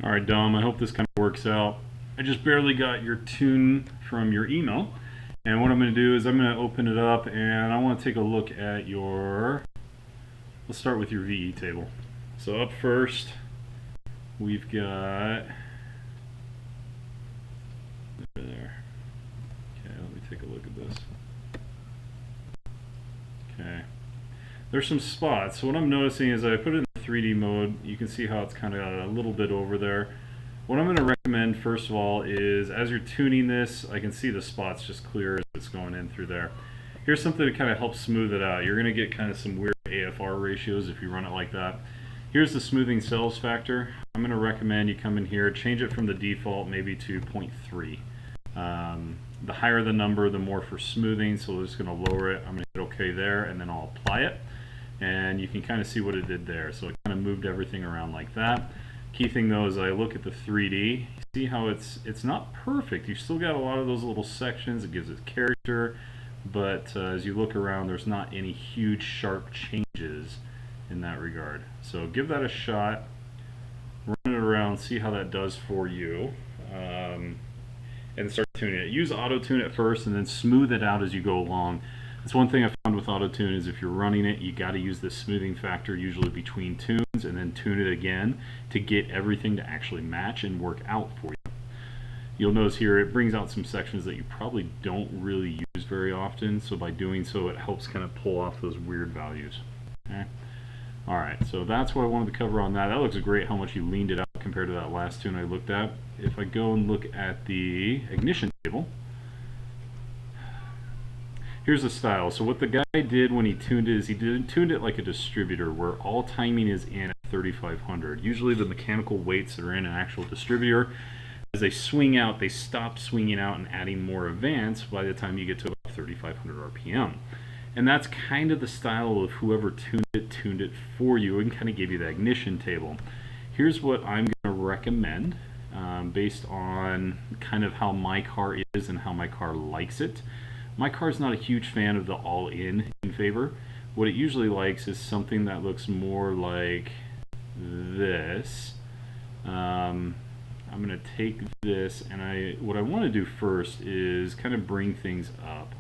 All right, Dom, I hope this kind of works out. I just barely got your tune from your email. And what I'm going to do is I'm going to open it up and I want to take a look at your, let's start with your VE table. So up first, we've got, there. Okay, let me take a look at this. Okay. There's some spots. So what I'm noticing is I put it in 3D mode. You can see how it's kind of a little bit over there. What I'm going to recommend first of all is as you're tuning this, I can see the spots just clear as it's going in through there. Here's something to kind of help smooth it out. You're going to get kind of some weird AFR ratios if you run it like that. Here's the smoothing cells factor. I'm going to recommend you come in here, change it from the default maybe to 0.3. The higher the number, the more for smoothing, so we're just going to lower it. I'm going to hit OK there, and then I'll apply it. And you can kind of see what it did there. So it kind of moved everything around like that. Key thing though is I look at the 3D, you see how it's not perfect. You've still got a lot of those little sections. It gives it character, but as you look around, there's not any huge sharp changes in that regard. So give that a shot, run it around, see how that does for you, and start tuning it. Use auto tune at first and then smooth it out as you go along. That's one thing I found with auto tune is if you're running it, you got to use this smoothing factor usually between tunes and then tune it again to get everything to actually match and work out for you. You'll notice here it brings out some sections that you probably don't really use very often, so by doing so it helps kind of pull off those weird values. Okay. Alright, so that's what I wanted to cover on that. That looks great how much you leaned it out compared to that last tune I looked at. If I go and look at the ignition table, here's the style. So what the guy did when he tuned it is he tuned it like a distributor where all timing is in at 3500. Usually the mechanical weights that are in an actual distributor, as they swing out, they stop swinging out and adding more advance by the time you get to about 3500 RPM. And that's kind of the style of whoever tuned it for you and kind of gave you the ignition table. Here's what I'm going to recommend based on kind of how my car is and how my car likes it. My car's not a huge fan of the all-in favor. What it usually likes is something that looks more like this. I'm going to take this and what I want to do first is kind of bring things up.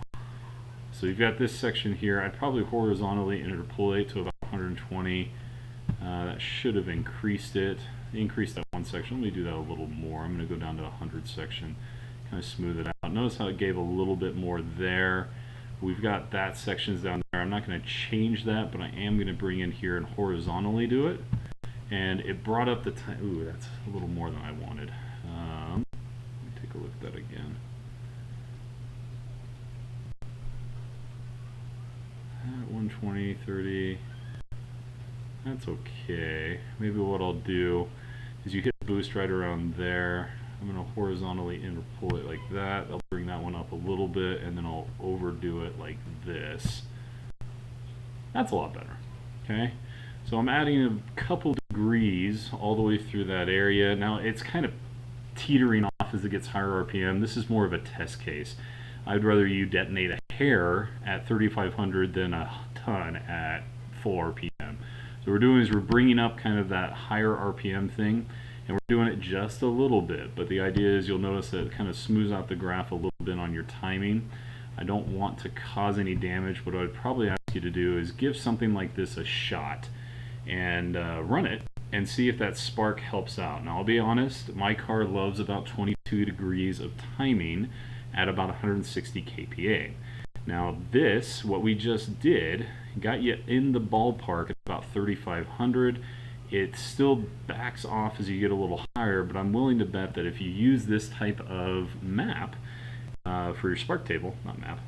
So you've got this section here. I'd probably horizontally interpolate to about 120. That should have increased it. Increase that one section. Let me do that a little more. I'm going to go down to 100 section. Kind of smooth it out. Notice how it gave a little bit more there. We've got that sections down there. I'm not going to change that, but I am going to bring in here and horizontally do it. And it brought up the time. Ooh, that's a little more than I wanted. Let me take a look at that again. 120, 30. That's okay. Maybe what I'll do is you hit boost right around there. I'm going to horizontally interpolate it like that. I'll bring that one up a little bit, and then I'll overdo it like this. That's a lot better. Okay? So I'm adding a couple degrees all the way through that area. Now it's kind of teetering off as it gets higher RPM. This is more of a test case. I'd rather you detonate a hair at 3500 than a ton at full RPM. So what we're doing is we're bringing up kind of that higher RPM thing, and we're doing it just a little bit, but the idea is you'll notice that it kind of smooths out the graph a little bit on your timing. I don't want to cause any damage. What I would probably ask you to do is give something like this a shot and run it and see if that spark helps out. Now I'll be honest, my car loves about 22 degrees of timing at about 160 kPa. Now this, what we just did, got you in the ballpark at about 3500. It still backs off as you get a little higher, but I'm willing to bet that if you use this type of map for your spark table, not map,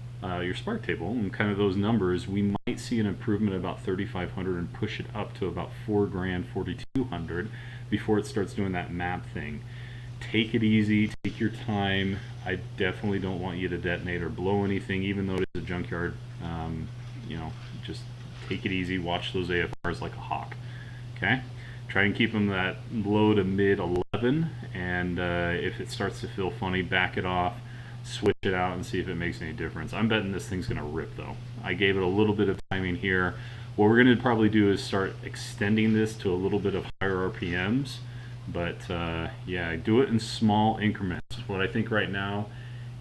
your spark table and kind of those numbers, we might see an improvement of about 3500 and push it up to about 4 grand, 4200 before it starts doing that map thing. Take it easy, take your time. I definitely don't want you to detonate or blow anything, even though it is a junkyard. You know, just take it easy, watch those AFRs like a hawk. Okay? Try and keep them that low to mid 11, and if it starts to feel funny, back it off, switch it out, and see if it makes any difference. I'm betting this thing's going to rip, though. I gave it a little bit of timing here. What we're going to probably do is start extending this to a little bit of higher RPMs But yeah, do it in small increments. What I think right now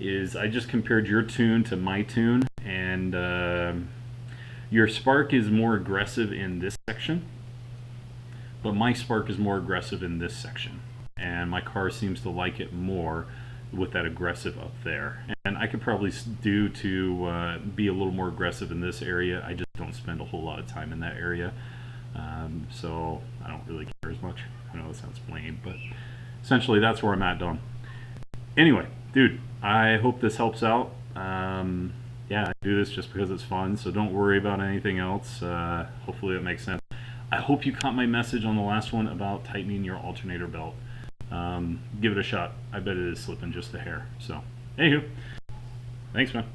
is I just compared your tune to my tune, and your spark is more aggressive in this section, but my spark is more aggressive in this section, and my car seems to like it more with that aggressive up there. And I could probably do to be a little more aggressive in this area. I just don't spend a whole lot of time in that area, so I don't really care as much. I know that sounds lame, but essentially that's where I'm at, Don. Anyway, dude, I hope this helps out. Yeah, I do this just because it's fun, so don't worry about anything else. Hopefully it makes sense. I hope you caught my message on the last one about tightening your alternator belt. Give it a shot. I bet it is slipping just a hair. So, anywho, thanks, man.